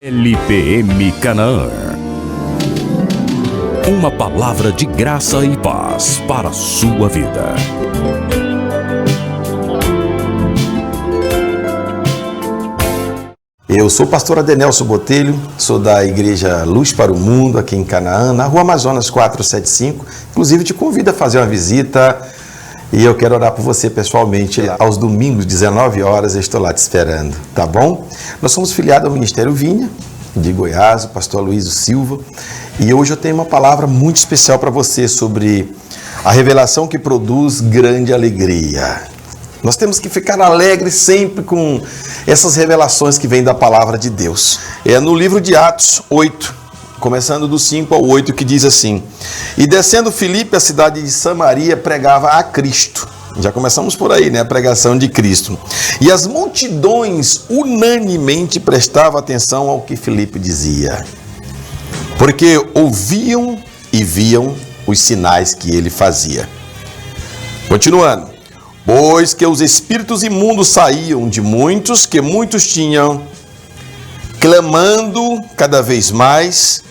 LPM Canaã. Uma palavra de graça e paz para a sua vida. Eu sou o pastor Adenelson Botelho, sou da Igreja Luz para o Mundo, aqui em Canaã, na Rua Amazonas 475. Inclusive, te convido a fazer uma visita e eu quero orar por você pessoalmente. Aos domingos, 19 horas, eu estou lá te esperando, tá bom? Nós somos filiados ao Ministério Vinha, de Goiás, o pastor Aloysio Silva, e hoje eu tenho uma palavra muito especial para você sobre a revelação que produz grande alegria. Nós temos que ficar alegres sempre com essas revelações que vêm da palavra de Deus. É no livro de Atos 8, começando do 5 ao 8, que diz assim: E descendo Filipe, a cidade de Samaria, pregava a Cristo. Já começamos por aí, né? A pregação de Cristo. E as multidões unanimemente prestavam atenção ao que Filipe dizia, porque ouviam e viam os sinais que ele fazia. Continuando. Pois que os espíritos imundos saíam de muitos, que muitos tinham, clamando cada vez mais,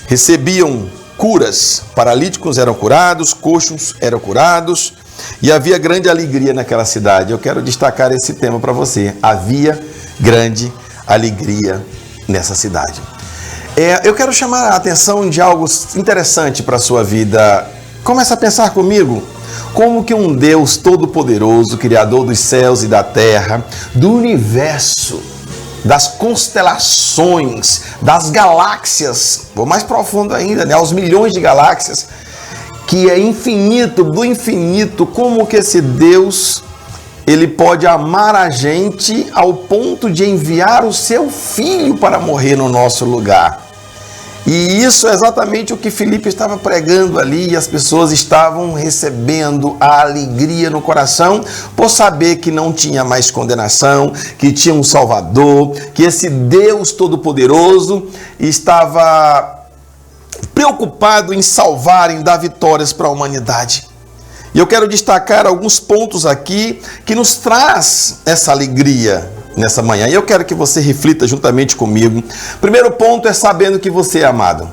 recebiam curas, paralíticos eram curados, coxos eram curados, e havia grande alegria naquela cidade. Eu quero destacar esse tema para você. Havia grande alegria nessa cidade. Eu quero chamar a atenção de algo interessante para a sua vida. Começa a pensar comigo. Como que um Deus todo-poderoso, Criador dos céus e da terra, do universo, das constelações, das galáxias, vou mais profundo ainda, né, aos milhões de galáxias, que é infinito, do infinito, como que esse Deus, ele pode amar a gente ao ponto de enviar o seu Filho para morrer no nosso lugar. E isso é exatamente o que Filipe estava pregando ali, e as pessoas estavam recebendo a alegria no coração por saber que não tinha mais condenação, que tinha um Salvador, que esse Deus Todo-Poderoso estava preocupado em salvar, em dar vitórias para a humanidade. E eu quero destacar alguns pontos aqui que nos traz essa alegria nessa manhã. E eu quero que você reflita juntamente comigo. Primeiro ponto é sabendo que você é amado.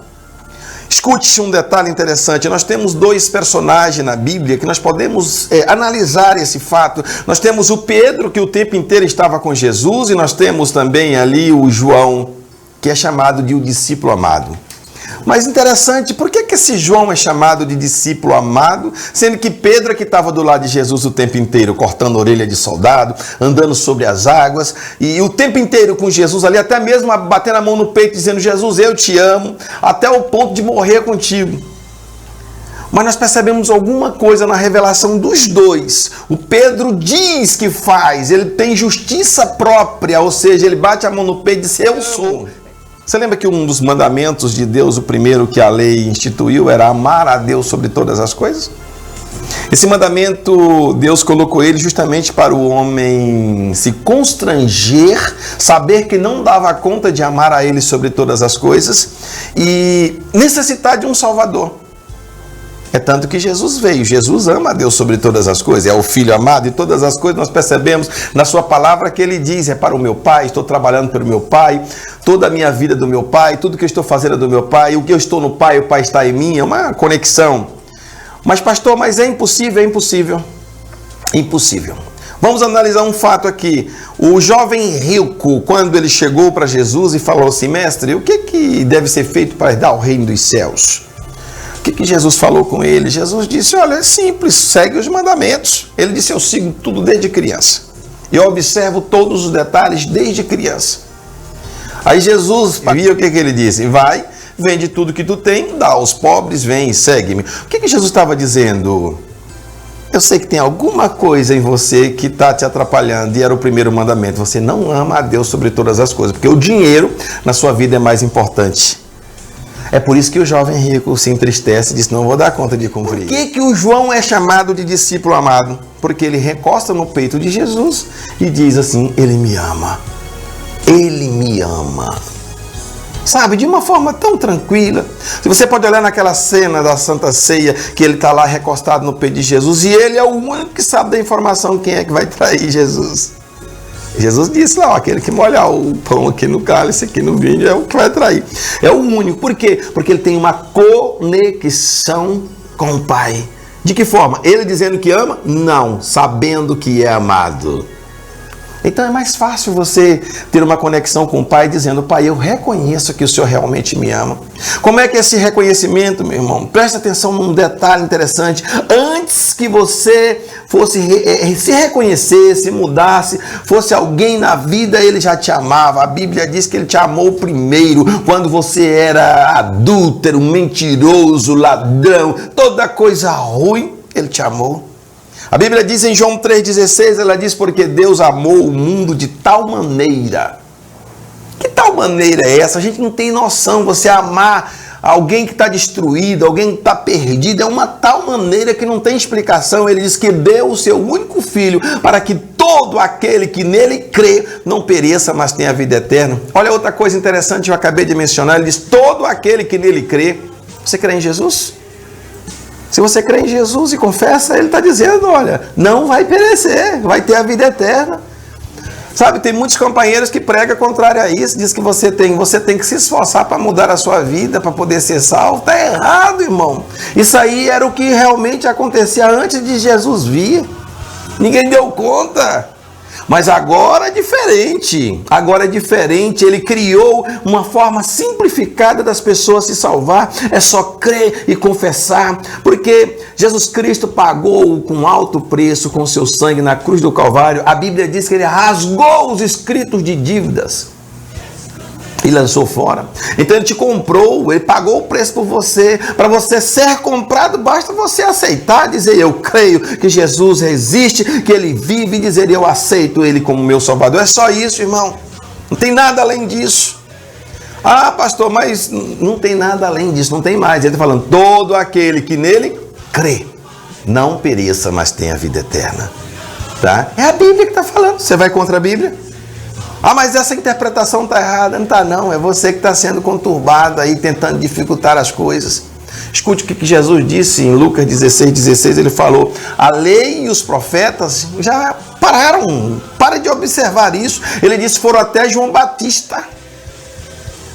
Escute um detalhe interessante. Nós temos dois personagens na Bíblia que nós podemos analisar esse fato. Nós temos o Pedro, que o tempo inteiro estava com Jesus, e nós temos também ali o João, que é chamado de o discípulo amado. Mas interessante, por que esse João é chamado de discípulo amado, sendo que Pedro é que estava do lado de Jesus o tempo inteiro, cortando a orelha de soldado, andando sobre as águas, e o tempo inteiro com Jesus ali, até mesmo batendo a mão no peito, dizendo: Jesus, eu te amo, até o ponto de morrer contigo. Mas nós percebemos alguma coisa na revelação dos dois. O Pedro diz que faz, ele tem justiça própria, ou seja, ele bate a mão no peito e diz: eu sou. Você lembra que um dos mandamentos de Deus, o primeiro que a lei instituiu, era amar a Deus sobre todas as coisas? Esse mandamento, Deus colocou ele justamente para o homem se constranger, saber que não dava conta de amar a ele sobre todas as coisas e necessitar de um Salvador. É tanto que Jesus veio. Jesus ama a Deus sobre todas as coisas. É o Filho amado, e todas as coisas nós percebemos na sua palavra que ele diz: é para o meu Pai, estou trabalhando pelo meu Pai, toda a minha vida é do meu Pai, tudo que eu estou fazendo é do meu Pai, o que eu estou no Pai, o Pai está em mim. É uma conexão. Mas pastor, mas é impossível, é impossível. Impossível. Vamos analisar um fato aqui. O jovem rico, quando ele chegou para Jesus e falou assim: mestre, o que deve ser feito para herdar o reino dos céus? O que Jesus falou com ele? Jesus disse: olha, é simples, segue os mandamentos. Ele disse: eu sigo tudo desde criança. Eu observo todos os detalhes desde criança. Aí Jesus viu o que ele disse: vai, vende tudo que tu tem, dá aos pobres, vem e segue-me. O que Jesus estava dizendo? Eu sei que tem alguma coisa em você que está te atrapalhando, e era o primeiro mandamento. Você não ama a Deus sobre todas as coisas, porque o dinheiro na sua vida é mais importante. É por isso que o jovem rico se entristece e diz: não vou dar conta de cumprir. Por que o João é chamado de discípulo amado? Porque ele recosta no peito de Jesus e diz assim: ele me ama. Ele me ama. Sabe, de uma forma tão tranquila. Se você pode olhar naquela cena da Santa Ceia, que ele está lá recostado no peito de Jesus, e ele é o único que sabe da informação quem é que vai trair Jesus. Jesus disse lá, ó, aquele que molhar o pão aqui no cálice, aqui no vinho, é o que vai trair. É o único. Por quê? Porque ele tem uma conexão com o Pai. De que forma? Ele dizendo que ama? Não, sabendo que é amado. Então é mais fácil você ter uma conexão com o Pai dizendo, Pai, eu reconheço que o Senhor realmente me ama. Como é que é esse reconhecimento, meu irmão? Presta atenção num detalhe interessante. Antes que você fosse se reconhecesse, mudasse, fosse alguém na vida, ele já te amava. A Bíblia diz que ele te amou primeiro, quando você era adúltero, mentiroso, ladrão, toda coisa ruim, ele te amou. A Bíblia diz em João 3,16, ela diz, porque Deus amou o mundo de tal maneira. Que tal maneira é essa? A gente não tem noção. Você amar alguém que está destruído, alguém que está perdido, é uma tal maneira que não tem explicação. Ele diz que deu o seu único filho para que todo aquele que nele crê não pereça, mas tenha a vida eterna. Olha outra coisa interessante que eu acabei de mencionar. Ele diz, todo aquele que nele crê. Você crê em Jesus? Se você crê em Jesus e confessa, ele está dizendo, olha, não vai perecer, vai ter a vida eterna. Sabe, tem muitos companheiros que pregam contrário a isso, diz que você tem que se esforçar para mudar a sua vida, para poder ser salvo. Está errado, irmão. Isso aí era o que realmente acontecia antes de Jesus vir. Ninguém deu conta. Mas agora é diferente. Agora é diferente. Ele criou uma forma simplificada das pessoas se salvar. É só crer e confessar. Porque Jesus Cristo pagou com alto preço com seu sangue na cruz do Calvário. A Bíblia diz que ele rasgou os escritos de dívidas e lançou fora. Então ele te comprou, ele pagou o preço por você. Para você ser comprado, basta você aceitar, dizer, eu creio que Jesus existe, que ele vive, e dizer, eu aceito ele como meu Salvador. É só isso, irmão. Não tem nada além disso. Ah, pastor, mas não tem nada além disso, não tem mais. Ele está falando, todo aquele que nele crê, não pereça, mas tenha vida eterna. Tá? É a Bíblia que está falando. Você vai contra a Bíblia? Ah, mas essa interpretação está errada. Não está não, é você que está sendo conturbado aí, tentando dificultar as coisas. Escute o que Jesus disse em Lucas 16, ele falou, a lei e os profetas já pararam, para de observar isso. Ele disse, foram até João Batista.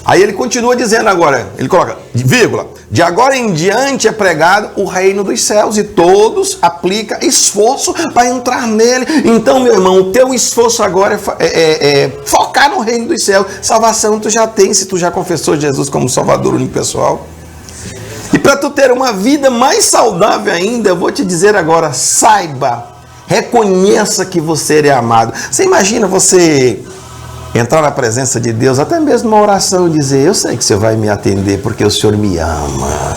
Aí ele continua dizendo agora, ele coloca, vírgula, de agora em diante é pregado o reino dos céus e todos aplicam esforço para entrar nele. Então, meu irmão, o teu esforço agora é focar no reino dos céus. Salvação tu já tem, se tu já confessou Jesus como Salvador unipessoal. E para tu ter uma vida mais saudável ainda, eu vou te dizer agora, saiba, reconheça que você é amado. Você imagina você entrar na presença de Deus, até mesmo uma oração, e dizer, eu sei que o Senhor vai me atender, porque o Senhor me ama.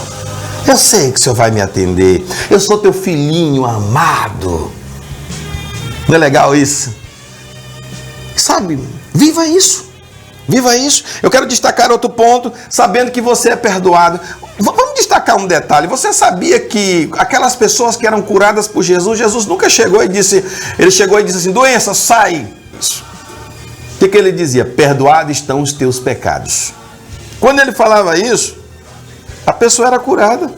Eu sei que o Senhor vai me atender. Eu sou teu filhinho amado. Não é legal isso? Sabe, viva isso. Viva isso. Eu quero destacar outro ponto, sabendo que você é perdoado. Vamos destacar um detalhe. Você sabia que aquelas pessoas que eram curadas por Jesus, Jesus nunca chegou e disse, ele chegou e disse assim, doença, sai. Isso. O que ele dizia? Perdoados estão os teus pecados. Quando ele falava isso, a pessoa era curada.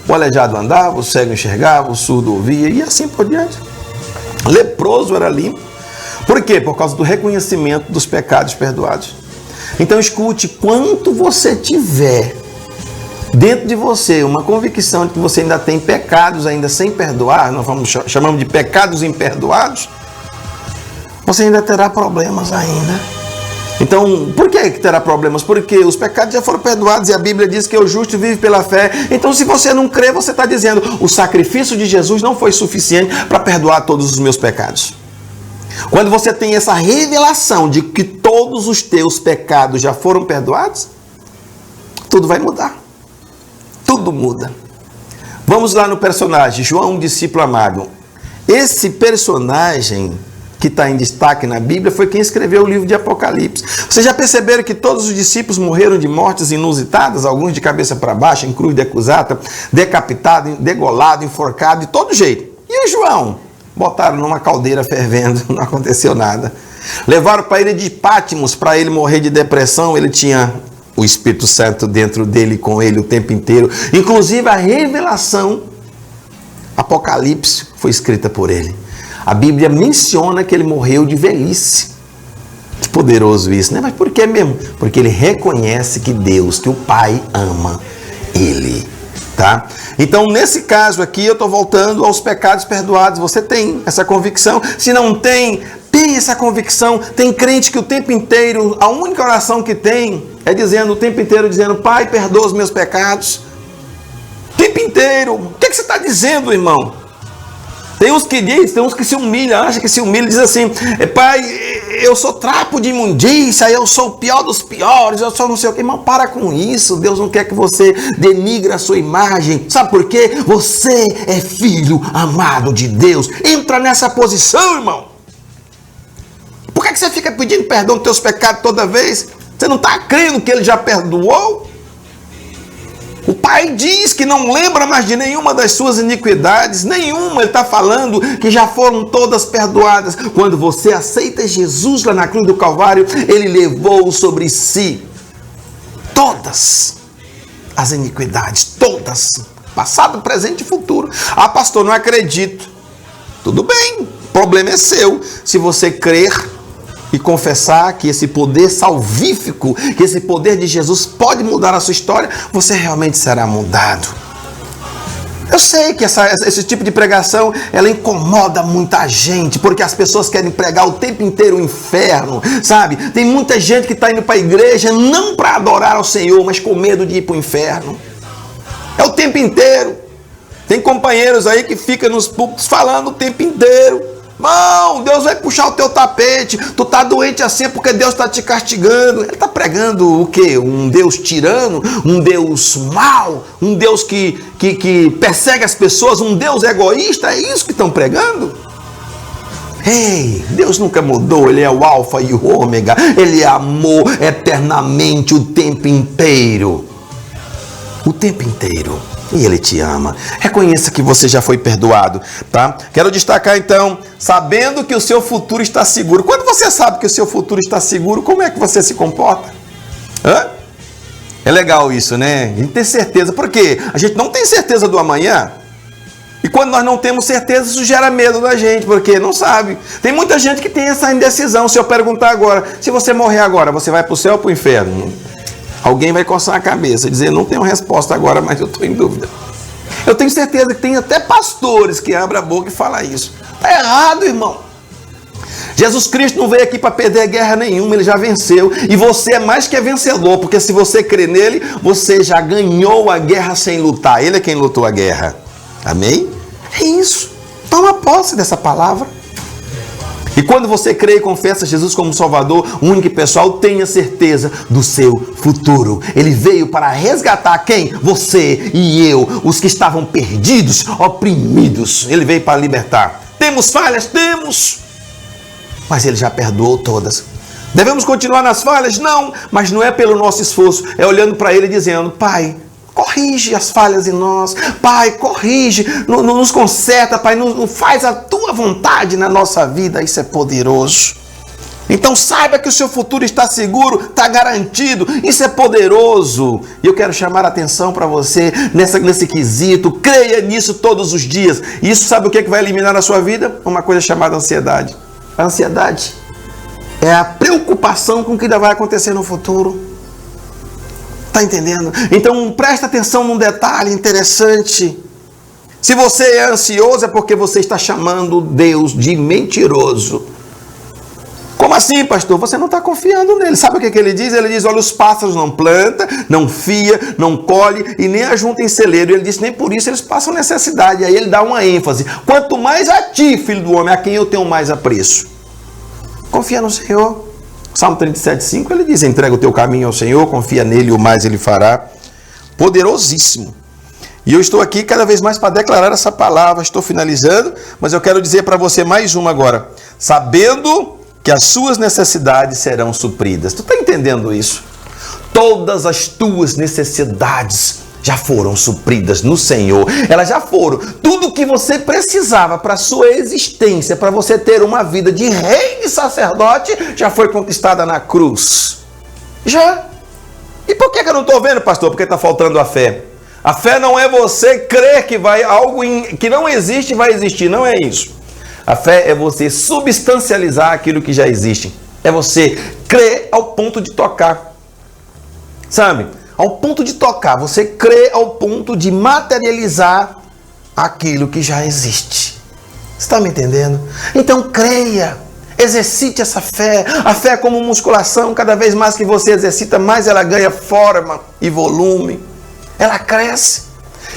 O aleijado andava, o cego enxergava, o surdo ouvia e assim por diante. Leproso era limpo. Por quê? Por causa do reconhecimento dos pecados perdoados. Então escute, quanto você tiver dentro de você uma convicção de que você ainda tem pecados ainda sem perdoar, nós chamamos de pecados imperdoados, você ainda terá problemas ainda. Então, por que terá problemas? Porque os pecados já foram perdoados e a Bíblia diz que o justo vive pela fé. Então, se você não crê, você está dizendo, o sacrifício de Jesus não foi suficiente para perdoar todos os meus pecados. Quando você tem essa revelação de que todos os teus pecados já foram perdoados, tudo vai mudar. Tudo muda. Vamos lá no personagem, João, um discípulo amado. Esse personagem que está em destaque na Bíblia foi quem escreveu o livro de Apocalipse. Vocês já perceberam que todos os discípulos morreram de mortes inusitadas, alguns de cabeça para baixo, em cruz decapitado, degolado, enforcado, de todo jeito. E o João? Botaram numa caldeira fervendo, não aconteceu nada. Levaram para ele de Patmos, para ele morrer de depressão, ele tinha o Espírito Santo dentro dele, com ele o tempo inteiro. Inclusive a revelação, Apocalipse, foi escrita por ele. A Bíblia menciona que ele morreu de velhice. Que poderoso isso, né? Mas por que mesmo? Porque ele reconhece que Deus, que o Pai ama ele, tá? Então, nesse caso aqui, eu estou voltando aos pecados perdoados. Você tem essa convicção? Se não tem, tem essa convicção. Tem crente que o tempo inteiro, a única oração que tem é dizendo, o tempo inteiro dizendo, Pai, perdoa os meus pecados. O tempo inteiro. O que você está dizendo, irmão? Tem uns que dizem, tem uns que se humilham, acha que se humilham, diz assim, Pai, eu sou trapo de imundícia, eu sou o pior dos piores, eu sou não sei o que. Irmão, para com isso. Deus não quer que você denigre a sua imagem. Sabe por quê? Você é filho amado de Deus. Entra nessa posição, irmão. Por que você fica pedindo perdão dos teus pecados toda vez? Você não está crendo que Ele já perdoou? O Pai diz que não lembra mais de nenhuma das suas iniquidades, nenhuma. Ele está falando que já foram todas perdoadas. Quando você aceita Jesus lá na cruz do Calvário, Ele levou sobre si todas as iniquidades, todas, passado, presente e futuro. Ah, pastor, não acredito. Tudo bem, o problema é seu. Se você crer e confessar que esse poder salvífico, que esse poder de Jesus pode mudar a sua história, você realmente será mudado. Eu sei que esse tipo de pregação, ela incomoda muita gente, porque as pessoas querem pregar o tempo inteiro o inferno, sabe? Tem muita gente que está indo para a igreja não para adorar ao Senhor, mas com medo de ir para o inferno. É o tempo inteiro. Tem companheiros aí que ficam nos púlpitos falando o tempo inteiro. Não, Deus vai puxar o teu tapete. Tu tá doente assim é porque Deus está te castigando. Ele está pregando o quê? Um Deus tirano? Um Deus mau? Um Deus que persegue as pessoas? Um Deus egoísta? É isso que estão pregando? Ei, Deus nunca mudou. Ele é o alfa e o ômega. Ele amou eternamente o tempo inteiro. O tempo inteiro. E Ele te ama. Reconheça que você já foi perdoado, tá? Quero destacar então, sabendo que o seu futuro está seguro. Quando você sabe que o seu futuro está seguro, como é que você se comporta? Hã? É legal isso, né? A gente ter certeza. Por quê? A gente não tem certeza do amanhã. E quando nós não temos certeza, isso gera medo da gente, porque não sabe. Tem muita gente que tem essa indecisão. Se eu perguntar agora, se você morrer agora, você vai para o céu ou para o inferno? Alguém vai coçar a cabeça e dizer, não tenho resposta agora, mas eu estou em dúvida. Eu tenho certeza que tem até pastores que abrem a boca e falam isso. Está errado, irmão. Jesus Cristo não veio aqui para perder guerra nenhuma, Ele já venceu. E você é mais que vencedor, porque se você crê nele, você já ganhou a guerra sem lutar. Ele é quem lutou a guerra. Amém? É isso. Toma posse dessa palavra. E quando você crê e confessa Jesus como Salvador, único e pessoal, tenha certeza do seu futuro. Ele veio para resgatar quem? Você e eu, os que estavam perdidos, oprimidos. Ele veio para libertar. Temos falhas? Temos. Mas Ele já perdoou todas. Devemos continuar nas falhas? Não, mas não é pelo nosso esforço. É olhando para Ele e dizendo, Pai, corrige as falhas em nós. Pai, corrige, nos conserta, Pai, faz a Tua vontade na nossa vida. Isso é poderoso. Então saiba que o seu futuro está seguro, está garantido. Isso é poderoso. E eu quero chamar a atenção para você nesse quesito. Creia nisso todos os dias. E isso sabe o que vai eliminar na sua vida? Uma coisa chamada ansiedade. A ansiedade é a preocupação com o que ainda vai acontecer no futuro. Está entendendo? Então presta atenção num detalhe interessante. Se você é ansioso é porque você está chamando Deus de mentiroso. Como assim, pastor? Você não está confiando nele. Sabe o que ele diz? Ele diz, olha, os pássaros não plantam, não fia, não colhe e nem ajuntam em celeiro. Ele diz, nem por isso eles passam necessidade. Aí ele dá uma ênfase. Quanto mais a ti, filho do homem, a quem eu tenho mais apreço. Confia no Senhor. Salmo 37,5, ele diz, entrega o teu caminho ao Senhor, confia nele, o mais ele fará. Poderosíssimo. E eu estou aqui cada vez mais para declarar essa palavra. Estou finalizando, mas eu quero dizer para você mais uma agora. Sabendo que as suas necessidades serão supridas. Tu está entendendo isso? Todas as tuas necessidades já foram supridas no Senhor. Elas já foram. Tudo que você precisava para a sua existência, para você ter uma vida de rei e sacerdote, já foi conquistada na cruz. Já. E por que eu não estou vendo, pastor? Porque está faltando a fé. A fé não é você crer que vai algo que não existe vai existir. Não é isso. A fé é você substancializar aquilo que já existe. É você crer ao ponto de tocar. Sabe? Ao ponto de tocar. Você crê ao ponto de materializar aquilo que já existe. Você está me entendendo? Então creia. Exercite essa fé. A fé é como musculação. Cada vez mais que você exercita, mais ela ganha forma e volume. Ela cresce.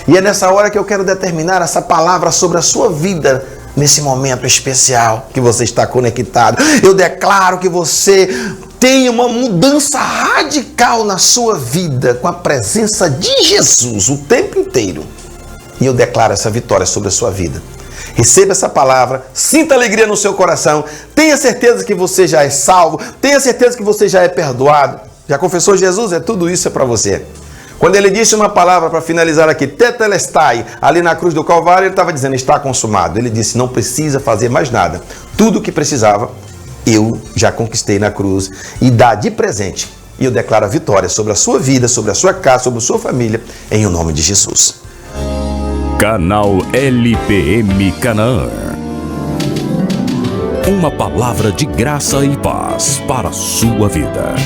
E é nessa hora que eu quero determinar essa palavra sobre a sua vida. Nesse momento especial que você está conectado. Eu declaro que você tem uma mudança radical na sua vida com a presença de Jesus o tempo inteiro. E eu declaro essa vitória sobre a sua vida. Receba essa palavra, sinta alegria no seu coração, tenha certeza que você já é salvo, tenha certeza que você já é perdoado. Já confessou Jesus? Tudo isso é para você. Quando ele disse uma palavra para finalizar aqui, tetelestai, ali na cruz do Calvário, ele estava dizendo, está consumado. Ele disse, não precisa fazer mais nada. Tudo o que precisava, eu já conquistei na cruz e dá de presente. E eu declaro a vitória sobre a sua vida, sobre a sua casa, sobre a sua família, em o nome de Jesus. Canal LPM Canaã. Uma palavra de graça e paz para a sua vida.